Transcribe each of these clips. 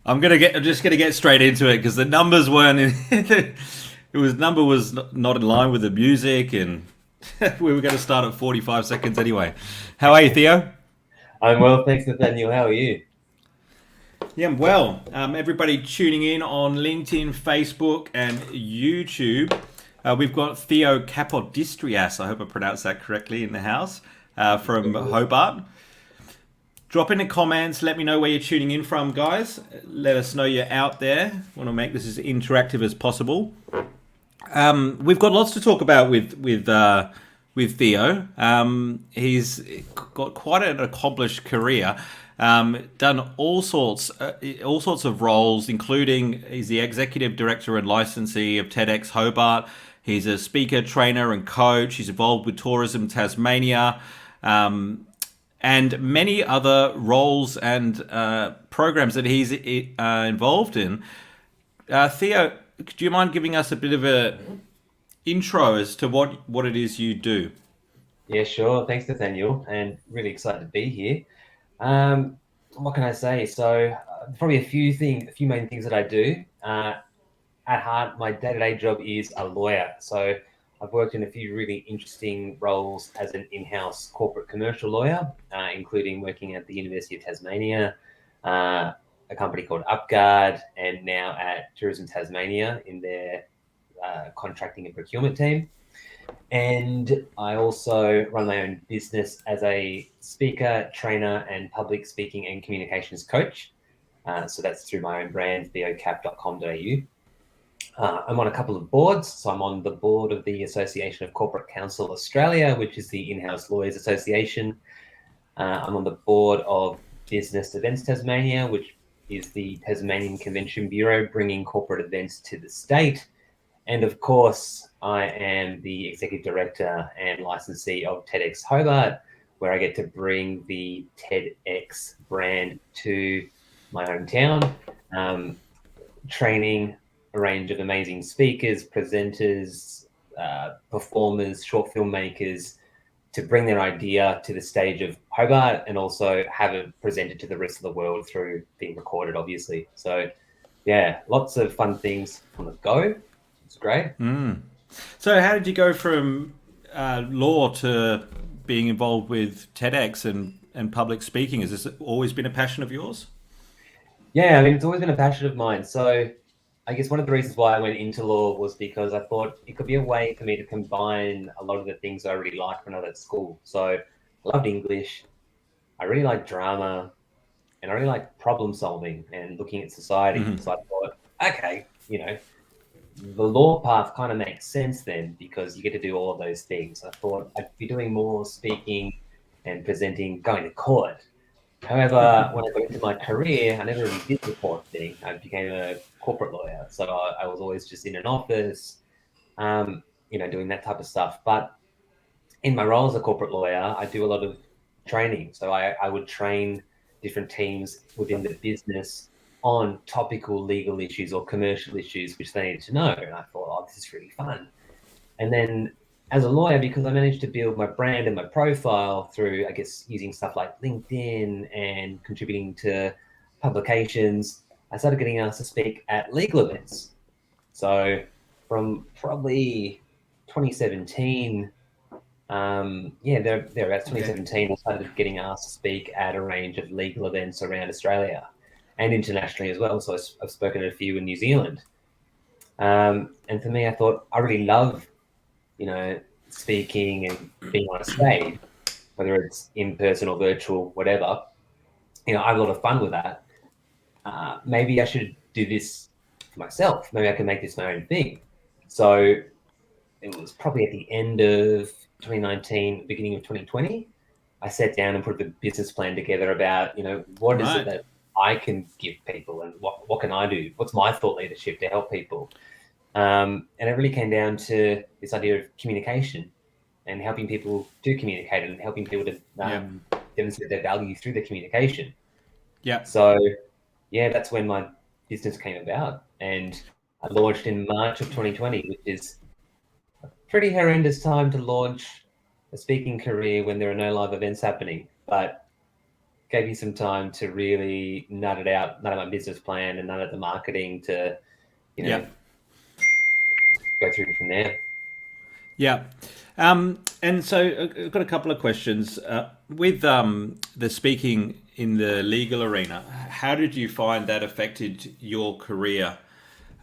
I'm just gonna get straight into it because the numbers weren't. Number was not in line with the music, and we were going to start at 45 seconds anyway. How are you, Theo? I'm well, thanks, Nathaniel. How are you? Yeah, I'm well. Everybody tuning in on LinkedIn, Facebook, and YouTube. We've got Theo Capodistrias. I hope I pronounced that correctly in the house from Hobart. Drop in the comments. Let me know where you're tuning in from, guys. Let us know you're out there. Want to make this as interactive as possible. We've got lots to talk about with Theo. He's got quite an accomplished career. Done all sorts of roles, including he's the executive director and licensee of TEDx Hobart. He's a speaker, trainer, and coach. He's involved with Tourism Tasmania. And many other roles and programs that he's involved in. Theo, do you mind giving us a bit of a intro as to what it is you do? Yeah, sure. Thanks, Nathaniel, and really excited to be here. What can I say? Probably a few main things that I do. At heart, my day-to-day job is a lawyer. So I've worked in a few really interesting roles as an in-house corporate commercial lawyer, including working at the University of Tasmania, a company called UpGuard, and now at Tourism Tasmania in their contracting and procurement team. And I also run my own business as a speaker, trainer, and public speaking and communications coach. So that's through my own brand, theocap.com.au. I'm on a couple of boards. So I'm on the board of the Association of Corporate Counsel Australia, which is the in-house lawyers association. I'm on the board of Business Events Tasmania, which is the Tasmanian Convention Bureau, bringing corporate events to the state. And of course, I am the executive director and licensee of TEDx Hobart, where I get to bring the TEDx brand to my hometown, training a range of amazing speakers, presenters, performers, short filmmakers to bring their idea to the stage of Hobart and also have it presented to the rest of the world through being recorded, obviously. So, yeah, lots of fun things on the go. It's great. So, how did you go from law to being involved with TEDx and public speaking? Has this always been a passion of yours? Yeah, I mean, it's always been a passion of mine. So I guess one of the reasons why I went into law was because I thought it could be a way for me to combine a lot of the things I really liked when I was at school. So I loved English, I really liked drama, and I really liked problem solving and looking at society. So I thought, okay, the law path kind of makes sense then because you get to do all of those things. I thought I'd be doing more speaking and presenting, going to court. However, when I got into my career, I never really did the court thing. I became a corporate lawyer. So I was always just in an office, doing that type of stuff. But in my role as a corporate lawyer, I do a lot of training. So I would train different teams within the business on topical legal issues or commercial issues which they need to know. And I thought, oh, this is really fun. And then as a lawyer, because I managed to build my brand and my profile through, I guess, using stuff like LinkedIn and contributing to publications, I started getting asked to speak at legal events. So from probably 2017, there about Okay. 2017, I started getting asked to speak at a range of legal events around Australia and internationally as well. So I've spoken at a few in New Zealand. And for me, I thought I really love speaking and being on a stage, whether it's in person or virtual, whatever. I have a lot of fun with that. Maybe I should do this for myself. Maybe I can make this my own thing. So it was probably at the end of 2019, beginning of 2020. I sat down and put the business plan together about, what is it Right. that I can give people and what can I do? What's my thought leadership to help people? And it really came down to this idea of communication and helping people to communicate and helping people to Yeah. demonstrate their value through the communication. Yeah. So, yeah, that's when my business came about. And I launched in March of 2020, which is a pretty horrendous time to launch a speaking career when there are no live events happening. But gave me some time to really nut it out, nut out my business plan and nut out the marketing to, you know, Yeah. go through from there. Yeah. And so I've got a couple of questions. With the speaking in the legal arena, how did you find that affected your career?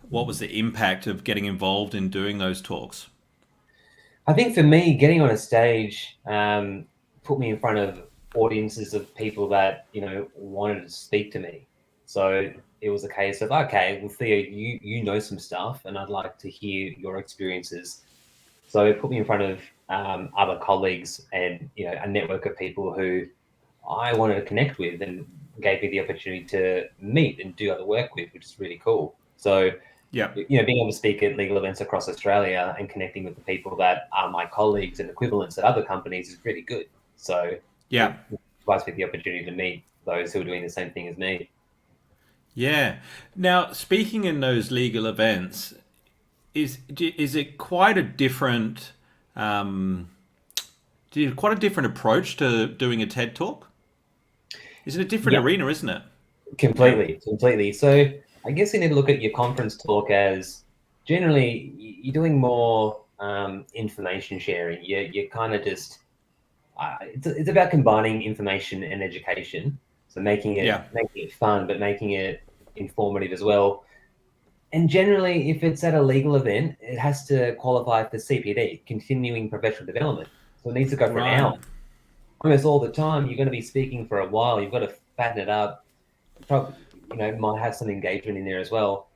What was the impact of getting involved in doing those talks? I think for me, getting on a stage put me in front of audiences of people that wanted to speak to me. So it was a case of, okay, well, Theo, you know some stuff, and I'd like to hear your experiences. So it put me in front of other colleagues and a network of people who I wanted to connect with, and gave me the opportunity to meet and do other work with, which is really cool. So Yeah. being able to speak at legal events across Australia and connecting with the people that are my colleagues and equivalents at other companies is really good. So Yeah. it provides me the opportunity to meet those who are doing the same thing as me. Yeah. Now, speaking in those legal events, is it quite a different um, quite a different approach to doing a TED talk? Is it a different Yeah, arena, isn't it? Yeah. completely. So I guess you need to look at your conference talk as generally you're doing more information sharing. You're kind of just it's about combining information and education. So Yeah. making it fun, but making it informative as well. And generally, if it's at a legal event, it has to qualify for CPD, continuing professional development. So it needs to go for an Right. hour. Almost all the time, you're going to be speaking for a while. You've got to fatten it up. Probably, might have some engagement in there as well.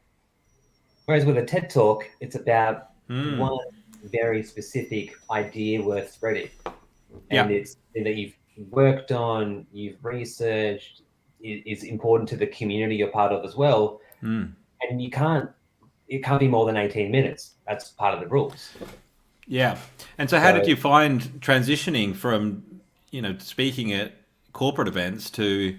Whereas with a TED talk, it's about Hmm. one very specific idea worth spreading, and Yeah. it's something that you've worked on, you've researched, is important to the community you're part of as well. Hmm. And it can't be more than 18 minutes. That's part of the rules. Yeah. And so, how did So you find transitioning from, speaking at corporate events to,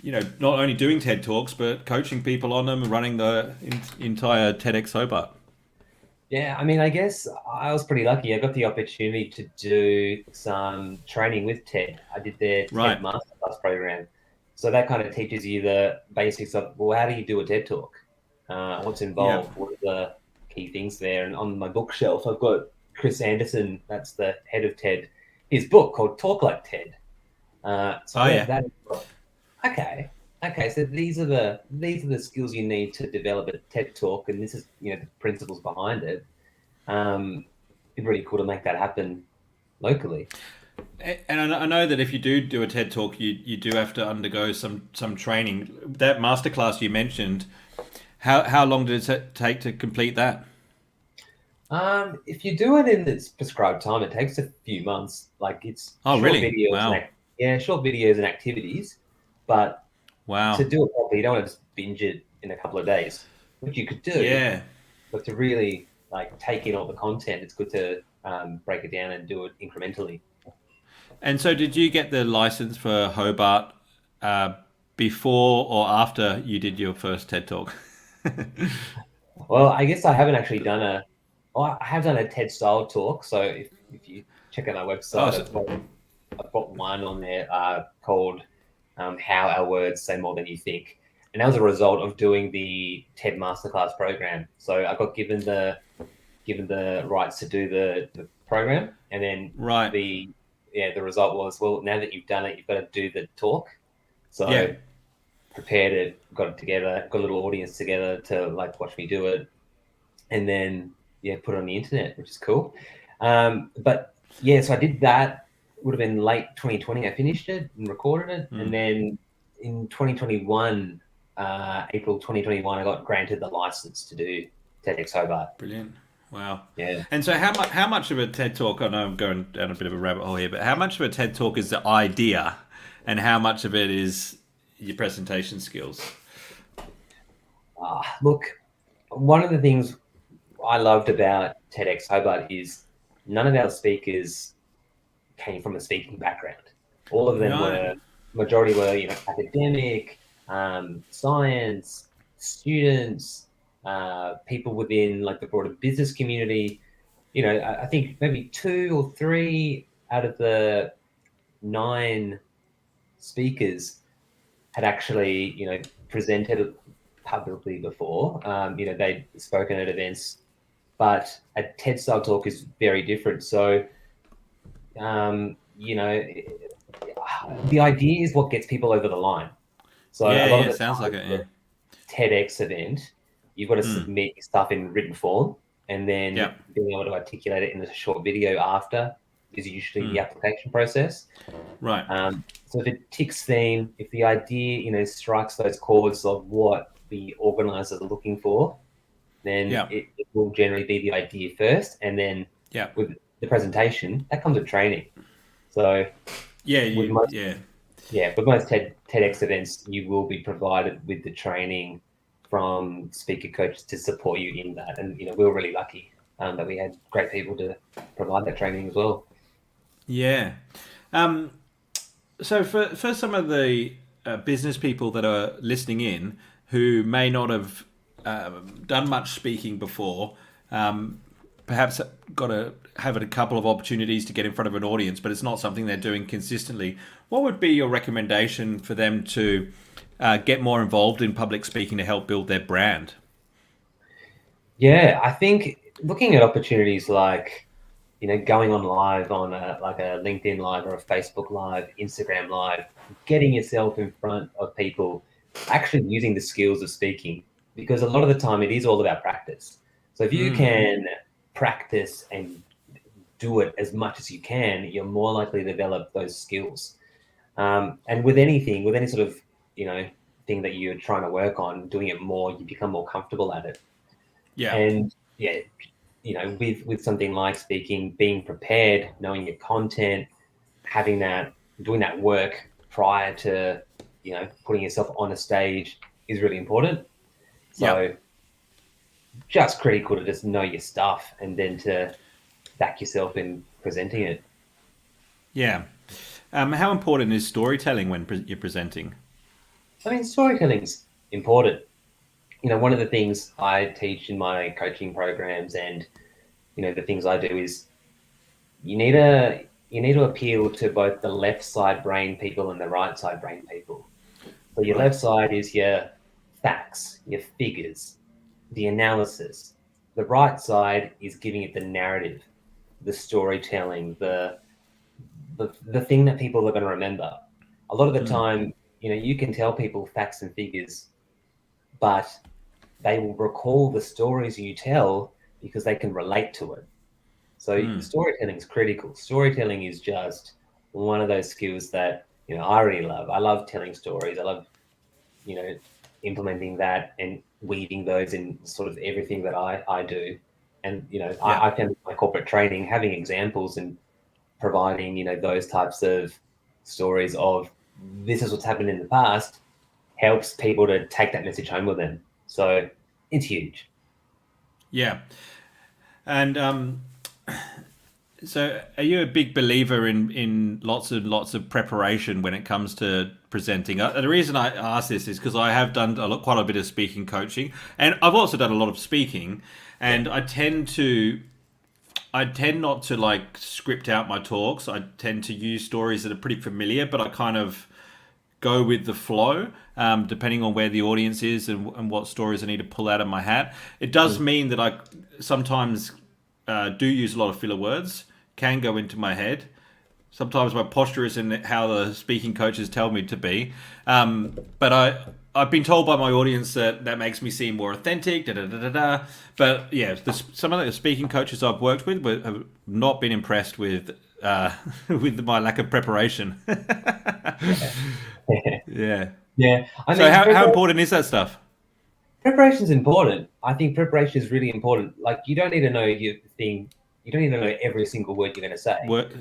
not only doing TED Talks, but coaching people on them and running the entire TEDx Hobart? yeah, I mean, I guess I was pretty lucky. I got the opportunity to do some training with TED. I did their TED Right. Masterclass program. So that kind of teaches you the basics of, well, how do you do a TED talk? What's Yeah. involved? What are the key things there? And on my bookshelf, I've got Chris Anderson, that's the head of TED, his book called Talk Like TED. So I Oh, read yeah. that and thought, okay, okay, so these are the skills you need to develop a TED talk, and this is the principles behind it. It'd be really cool to make that happen locally. And I know that if you do a TED Talk, you do have to undergo some training. That masterclass you mentioned, how long did it take to complete that? If you do it in its prescribed time, it takes a few months. Like it's Oh, really? Wow. short videos and activities, but to Wow. do it properly, you don't want to just binge it in a couple of days, which you could do, Yeah. but to really like take in all the content, it's good to break it down and do it incrementally. And so, did you get the license for Hobart uh, before or after you did your first TED Talk? Well, I guess I haven't actually done a. Well, I have done a TED style talk. So if you check out my Oh, website, so, I've got one on there called "How Our Words Say More Than You Think," and that was a result of doing the TED Masterclass program. So I got given the rights to do the program, and then right. the result was, well, now that you've done it, you've got to do the talk. Yeah. So prepared it, got it together, got a little audience together to like watch me do it, and then put it on the internet, which is cool. But yeah, so I did that. Would have been late 2020. I finished it and recorded it, and Mm, then in 2021, April 2021, I got granted the license to do TEDx Hobart. brilliant. Wow. Yeah. And so, how much of a TED Talk? I know I'm going down a bit of a rabbit hole here, but how much of a TED Talk is the idea, and how much of it is your presentation skills? Look, one of the things I loved about TEDx Hobart is none of our speakers came from a speaking background. All of them Right. were, majority were, academic, science, students, people within like the broader business community. I think maybe two or three out of the nine speakers had actually, presented publicly before. They'd spoken at events, but a TED style talk is very different. So, the idea is what gets people over the line. So a lot of Yeah, the sounds like time, it. the Yeah. TEDx event, you've got to Mm. submit your stuff in written form, and then Yeah. being able to articulate it in a short video after is usually the Mm. application process. Right. So if it ticks theme, if the idea, strikes those chords of what the organisers are looking for, then Yeah. it will generally be the idea first, and then Yeah. with the presentation, that comes with training. So Yeah. with most, Yeah. with most TEDx events, you will be provided with the training from speaker coaches to support you in that. And we were really lucky that we had great people to provide that training as well. Yeah. Um, so for some of the business people that are listening in who may not have done much speaking before, perhaps got to have a couple of opportunities to get in front of an audience, but it's not something they're doing consistently. What would be your recommendation for them to get more involved in public speaking to help build their brand? Yeah, I think looking at opportunities like, going on live on a LinkedIn live or a Facebook live, Instagram live, getting yourself in front of people, actually using the skills of speaking, because a lot of the time it is all about practice. So if you Mm. can practice and do it as much as you can, you're more likely to develop those skills. And with anything, with any sort of, thing that you're trying to work on, doing it more, you become more comfortable at it. Yeah. And yeah, with something like speaking, being prepared, knowing your content, having that, doing that work prior to, putting yourself on a stage is really important. Yeah. So just critical to just know your stuff and then to back yourself in presenting it. Yeah. How important is storytelling when you're presenting? I mean, storytelling's important. One of the things I teach in my coaching programs and, the things I do is you need to appeal to both the left side brain people and the right side brain people. So your Right. left side is your facts, your figures, the analysis. The right side is giving it the narrative, the storytelling, the thing that people are going to remember. A lot of the Mm. time, you can tell people facts and figures, but they will recall the stories you tell because they can relate to it. So Mm. storytelling is critical. Storytelling is just one of those skills that I really love. I love telling stories. I love you know implementing that and weaving those in sort of everything that I do. And Yeah. I found my corporate training having examples and providing those types of stories of this is what's happened in the past helps people to take that message home with them. So it's huge. Yeah. And so, are you a big believer in lots and lots of preparation when it comes to presenting? The reason I ask this is because I have done quite a bit of speaking coaching, and I've also done a lot of speaking, Yeah. and I tend not to like script out my talks. I tend to use stories that are pretty familiar, but I kind of go with the flow, depending on where the audience is and what stories I need to pull out of my hat. It does Mm. mean that I sometimes do use a lot of filler words, can go into my head. Sometimes my posture isn't how the speaking coaches tell me to be. But I've been told by my audience that that makes me seem more authentic. Da, da, da, da, da. But yeah, some of the speaking coaches I've worked with have not been impressed with with my lack of preparation. Yeah. Yeah. Yeah. I So mean, how important is that stuff? preparation is important. I think preparation is really important. Like you don't need to know your thing. You don't need to know every single word you're going to say. Work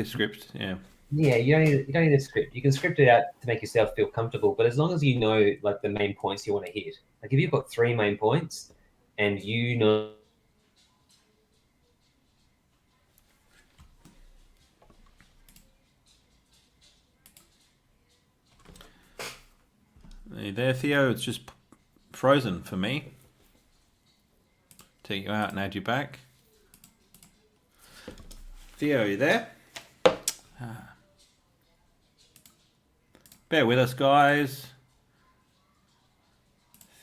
script. Yeah. Yeah, you don't need a script. You can script it out to make yourself feel comfortable, but as long as you know like the main points you want to hit. Like if you've got three main points and you know Are you there, Theo? It's just frozen for me. Take you out and add you back. Theo, are you there? bear with us, guys.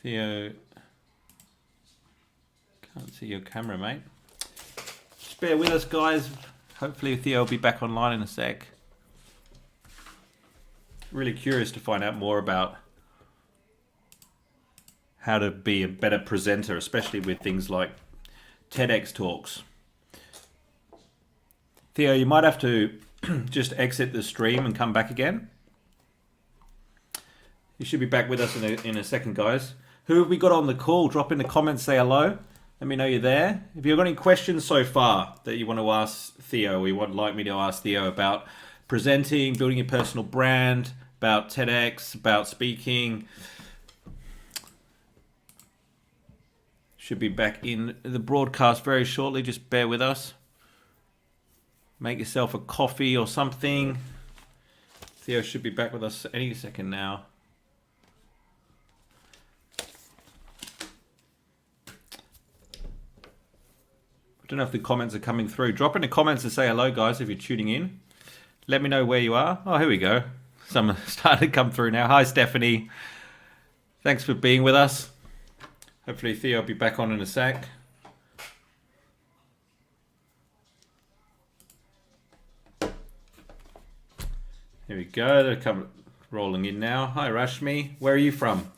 Theo, can't see your camera, mate. Just bear with us, guys. Hopefully Theo will be back online in a sec. Really curious to find out more about how to be a better presenter, especially with things like TEDx talks. Theo, you might have to just exit the stream and come back again. You should be back with us in a second, guys. Who have we got on the call? Drop in the comments, say hello. Let me know you're there. If you've got any questions so far that you want to ask Theo, or you would like me to ask Theo about presenting, building your personal brand, about TEDx, about speaking, should be back in the broadcast very shortly. Just bear with us. Make yourself a coffee or something. Theo should be back with us any second now. I don't know if the comments are coming through. Drop in the comments to say hello, guys, if you're tuning in. Let me know where you are. Oh, here we go. Some started to come through now. Hi, Stephanie. Thanks for being with us. Hopefully Theo will be back on in a sec. Here we go. They're coming, rolling in now. Hi, Rashmi. Where are you from?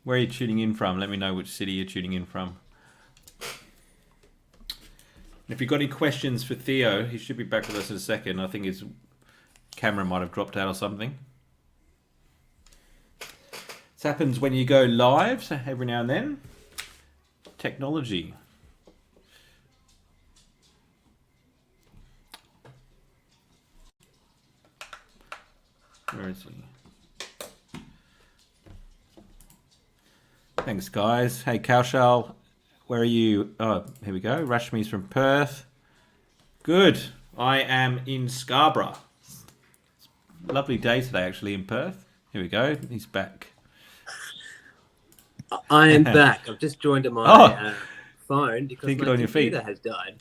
Where are you tuning in from? Let me know which city you're tuning in from. If you've got any questions for Theo, he should be back with us in a second. I think his camera might have dropped out or something. This happens when you go live, so every now and then. Technology. Where is he? Thanks, guys. Hey, Kaushal. Where are you? Oh, here we go. Rashmi's from Perth. Good. I am in Scarborough. Lovely day today, actually, in Perth. Here we go. He's back. I am back. I've just joined my phone because Think my it on your feet. computer has died.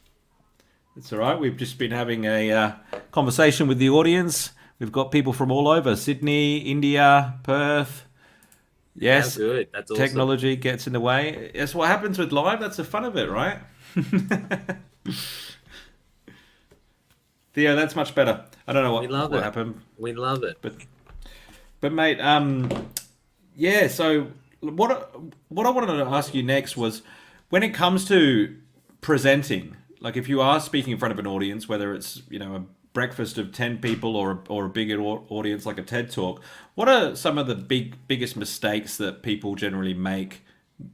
It's all right. We've just been having a conversation with the audience. We've got people from all over. Sydney, India, Perth. Yes, That's good. That's awesome. technology gets in the way. That's what happens with live. That's the fun of it, right? Theo, that's much better. I don't know what happened. We love it. But mate, yeah. So what I wanted to ask you next was, when it comes to presenting, like if you are speaking in front of an audience, whether it's a breakfast of 10 people or a bigger audience like a TED Talk, what are some of the biggest mistakes that people generally make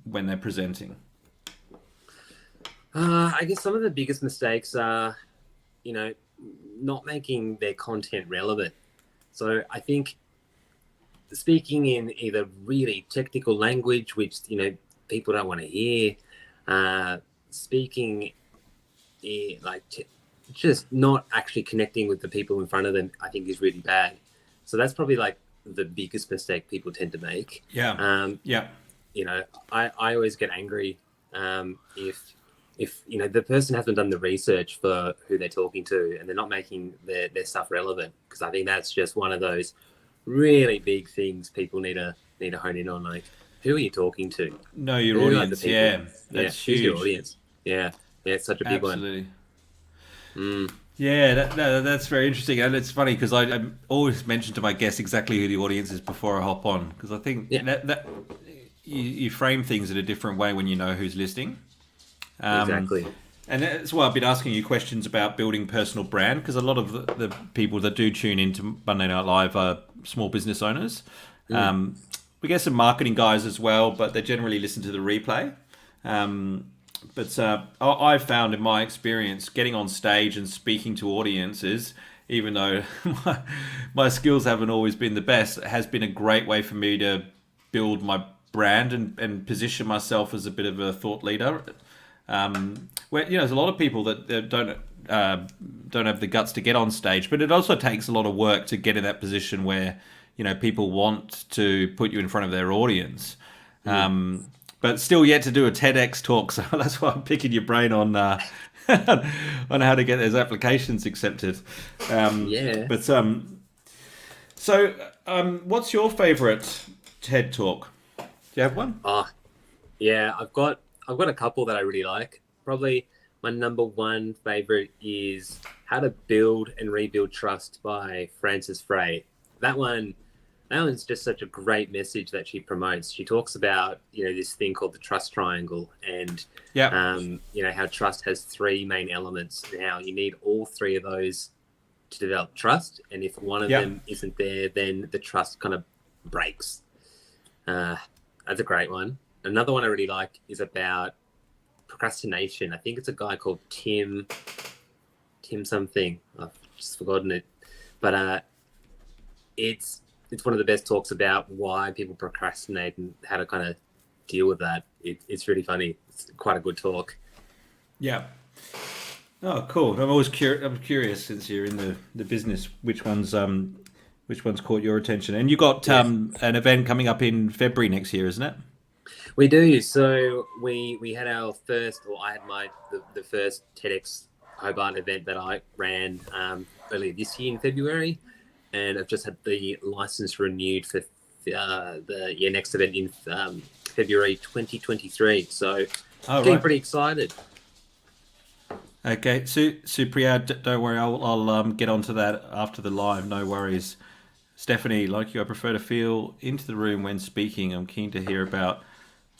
when they're presenting? I guess some of the biggest mistakes are, not making their content relevant. So I think speaking in either really technical language, which, people don't want to hear, speaking just not actually connecting with the people in front of them, I think is really bad. So that's probably like the biggest mistake people tend to make. Yeah. I always get angry if the person hasn't done the research for who they're talking to and they're not making their stuff relevant, because I think that's just one of those really big things people need to hone in on. Like, who are you talking to? Know your audience. Yeah, that's huge. Who's your audience? Yeah, it's such a big Absolutely. one. Mm. Yeah, that's very interesting, and it's funny because I always mention to my guests exactly who the audience is before I hop on, because I think that you frame things in a different way when you know who's listening. Exactly. And that's why I've been asking you questions about building personal brand, because a lot of the people that do tune into Monday Night Live are small business owners. We get some marketing guys as well, but they generally listen to the replay. But I've found in my experience, getting on stage and speaking to audiences, even though my skills haven't always been the best, has been a great way for me to build my brand and position myself as a bit of a thought leader. Where there's a lot of people that don't have the guts to get on stage, but it also takes a lot of work to get in that position where people want to put you in front of their audience. But still yet to do a TEDx talk, so that's why I'm picking your brain on on how to get those applications accepted. But So, what's your favourite TED talk? Do you have one? Yeah, I've got a couple that I really like. Probably my number one favorite is How to Build and Rebuild Trust by Frances Frey. That one's just such a great message that she promotes. She talks about, this thing called the trust triangle, and how trust has three main elements. Now you need all three of those to develop trust, and if one of them isn't there, then the trust kind of breaks. That's a great one. Another one I really like is about procrastination. I think it's a guy called Tim something. I've just forgotten it, but it's one of the best talks about why people procrastinate and how to kind of deal with that. It's really funny. It's quite a good talk. Yeah. Oh, cool. I'm curious, since you're in the business, which one's caught your attention? And you got an event coming up in February next year, isn't it? We do. So we had our first, or I had the first TEDx Hobart event that I ran earlier this year in February, and I've just had the license renewed for the next event in February 2023. So getting pretty excited. Okay, Supriya, don't worry, I'll get onto that after the live. No worries. Stephanie, like you, I prefer to feel into the room when speaking. I'm keen to hear about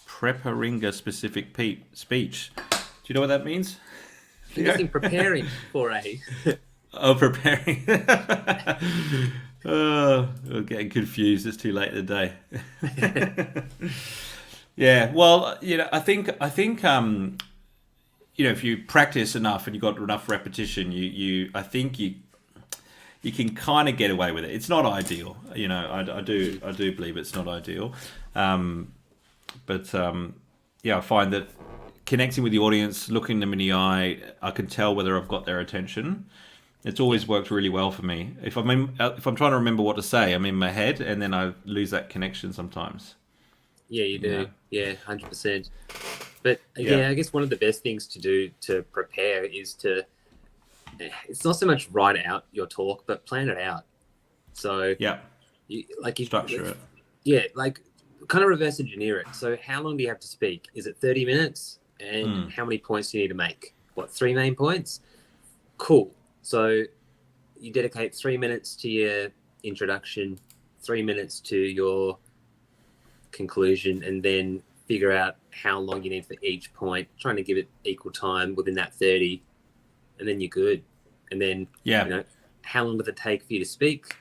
Preparinga specific speech. Do you know what that means? Interesting. Preparing for a. Oh, preparing. I'm getting confused. It's too late in the day. Yeah. Well, I think if you practice enough and you got enough repetition, I think you can kind of get away with it. It's not ideal, I do believe it's not ideal, but I find that connecting with the audience, looking them in the eye, I can tell whether I've got their attention. It's always worked really well for me. If I'm trying to remember what to say, I'm in my head, and then I lose that connection sometimes. Yeah, you do. Yeah, 100%. But I guess one of the best things to do to prepare is it's not so much write out your talk, but plan it out. So you structure it. Yeah, like kind of reverse engineer it. So how long do you have to speak? Is it 30 minutes? And how many points do you need to make? 3 main points? Cool. So you dedicate 3 minutes to your introduction, 3 minutes to your conclusion, and then figure out how long you need for each point, trying to give it equal time within that 30, and then you're good. And then, how long does it take for you to speak?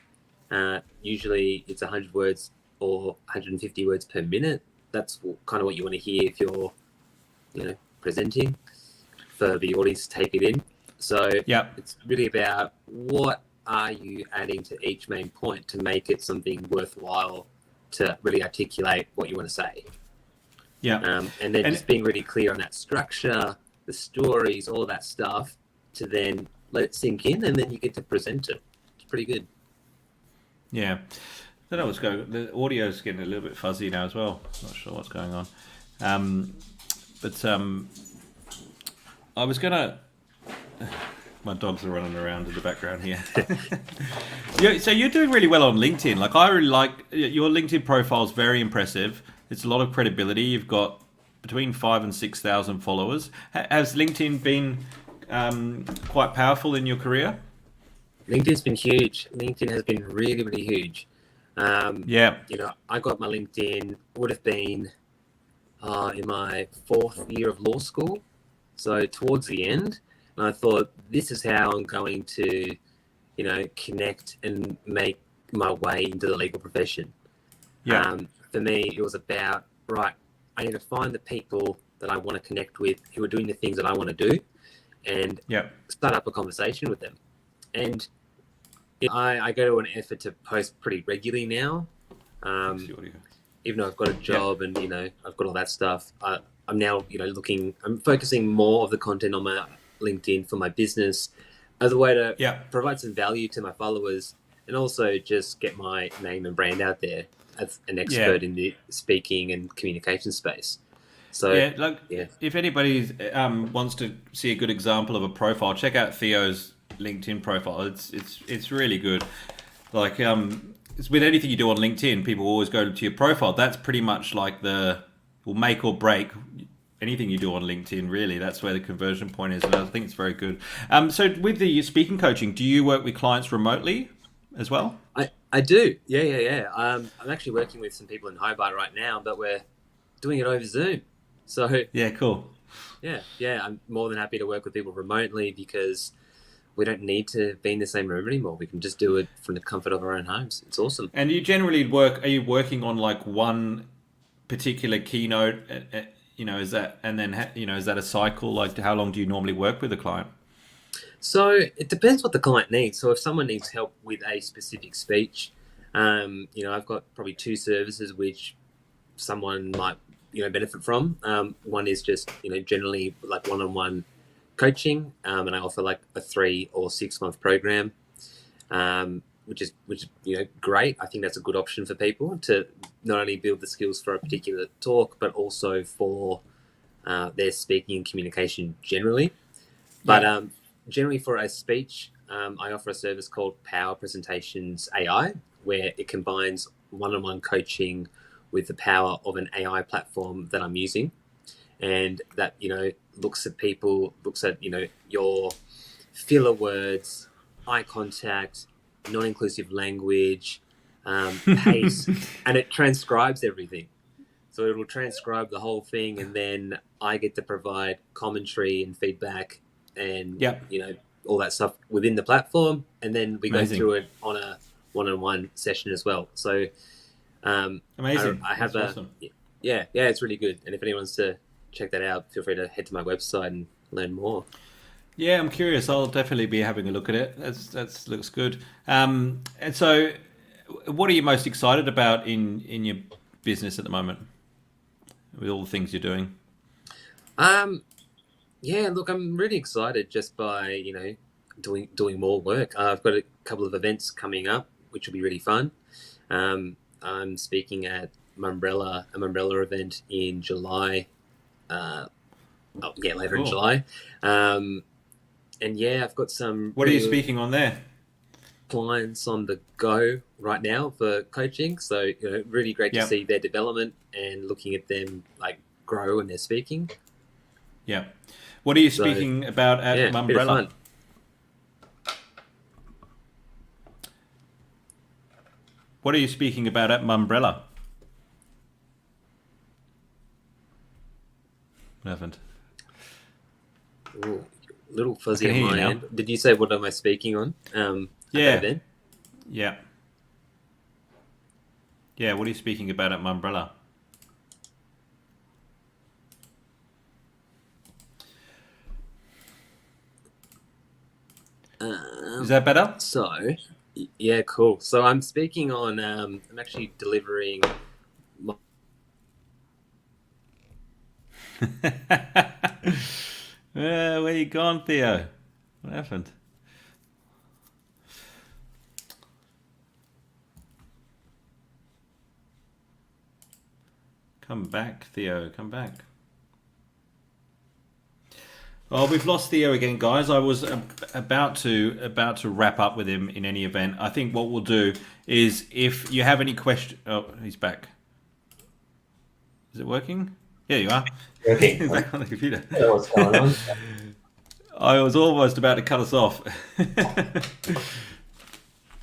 Usually it's 100 words or 150 words per minute. That's kind of what you want to hear if you're, presenting, for the audience to take it in. So it's really about what are you adding to each main point to make it something worthwhile to really articulate what you want to say. Yeah. And then just being really clear on that structure, the stories, all that stuff, to then let it sink in, and then you get to present it. It's pretty good. Yeah. I don't know what's going on. The audio's getting a little bit fuzzy now as well. Not sure what's going on. But I was going to... My dogs are running around in the background here. So you're doing really well on LinkedIn. Like, I really like your LinkedIn profile is very impressive. It's a lot of credibility. You've got between 5,000 and 6,000 followers. Has LinkedIn been quite powerful in your career? LinkedIn's been huge. LinkedIn has been really, really huge. I got my LinkedIn, would have been in my 4th year of law school. So towards the end, and I thought, this is how I'm going to, connect and make my way into the legal profession. For me, it was about, I need to find the people that I want to connect with who are doing the things that I want to do, and start up a conversation with them. And I go to an effort to post pretty regularly now. Even though I've got a job and, I've got all that stuff, I'm now, I'm focusing more of the content on my LinkedIn for my business as a way to provide some value to my followers, and also just get my name and brand out there as an expert in the speaking and communication space. So if anybody wants to see a good example of a profile, check out Theo's LinkedIn profile. It's really good. Like with anything you do on LinkedIn, people always go to your profile. That's pretty much like will make or break anything you do on LinkedIn, really. That's where the conversion point is, and I think it's very good. So with the speaking coaching, do you work with clients remotely as well? I do. Yeah. I'm actually working with some people in Hobart right now, but we're doing it over Zoom. So yeah, cool. Yeah. I'm more than happy to work with people remotely because we don't need to be in the same room anymore. We can just do it from the comfort of our own homes. It's awesome. And you generally are you working on like one particular keynote? Is that, and then, is that a cycle? Like, how long do you normally work with a client? So it depends what the client needs. So if someone needs help with a specific speech, I've got probably 2 services which someone might, benefit from. One is just, generally like one-on-one coaching, and I offer like a 3 or 6 month program, which is great. I think that's a good option for people to not only build the skills for a particular talk, but also for their speaking and communication generally. But generally for a speech, I offer a service called Power Presentations AI, where it combines one-on-one coaching with the power of an AI platform that I'm using, and that looks at your filler words, eye contact, non-inclusive language, pace, and it transcribes everything. So it will transcribe the whole thing, and then I get to provide commentary and feedback and all that stuff within the platform, and then we go through it on a one-on-one session as well. So amazing. I have awesome. It's really good. And if anyone wants to check that out, feel free to head to my website and learn more. Yeah, I'm curious. I'll definitely be having a look at it. That looks good. And so, what are you most excited about in your business at the moment, with all the things you're doing? Look, I'm really excited just by doing more work. I've got a couple of events coming up, which will be really fun. I'm speaking at an umbrella event in July. Later in July. I've got some. What are you speaking on there? Clients on the go right now for coaching. So really great to see their development and looking at them like grow in their speaking. Yeah. What are you speaking about at Umbrella? What are you speaking about at Umbrella? Haven't. Ooh, little fuzzy on my end. Did you say what am I speaking on? Yeah. Yeah, what are you speaking about at Umbrella? Is that better? So, yeah, cool. So I'm speaking on, I'm actually delivering. Where you gone, Theo? What happened? Come back, Theo. Come back. Well, we've lost Theo again, guys. I was about to wrap up with him in any event. I think what we'll do is, if you have any questions... Oh, he's back. Is it working? Yeah, you are. Okay. He's back on the computer. What's going on? I was almost about to cut us off.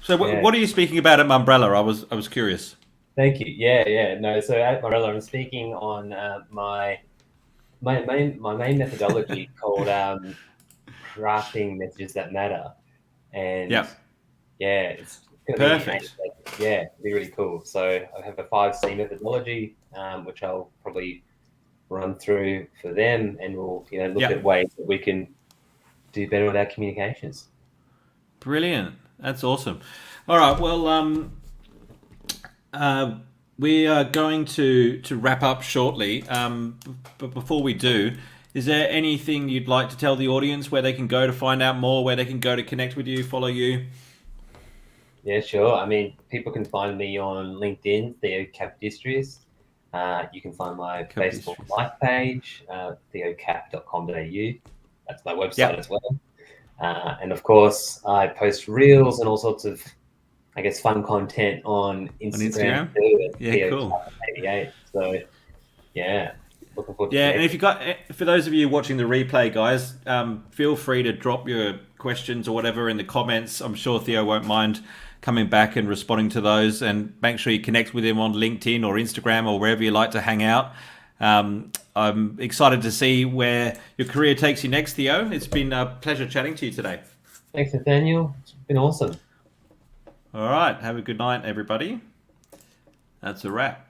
So, what are you speaking about at Umbrella? I was curious. Thank you. Yeah. No, so at Umbrella, I'm speaking on my main methodology called crafting messages that matter, and it's gonna perfect. It'd be really cool. So I have a 5C methodology, which I'll probably run through for them, and we'll look at ways that we can do better with our communications. Brilliant. That's awesome. All right. Well, we are going to wrap up shortly. But before we do, is there anything you'd like to tell the audience, where they can go to find out more, where they can go to connect with you, follow you? Yeah, sure. I mean, people can find me on LinkedIn, Theo Capdistrius. You can find my Facebook life page, theocap.com.au. That's my website as well. And of course, I post reels and all sorts of I guess, fun content on Instagram. Instagram? Too, Yeah, Theo cool. 88. So yeah, looking forward to Yeah, that. and if you got, for those of you watching the replay, guys, feel free to drop your questions or whatever in the comments. I'm sure Theo won't mind coming back and responding to those. And make sure you connect with him on LinkedIn or Instagram or wherever you like to hang out. I'm excited to see where your career takes you next, Theo. It's been a pleasure chatting to you today. Thanks, Nathaniel. It's been awesome. All right, have a good night, everybody. That's a wrap.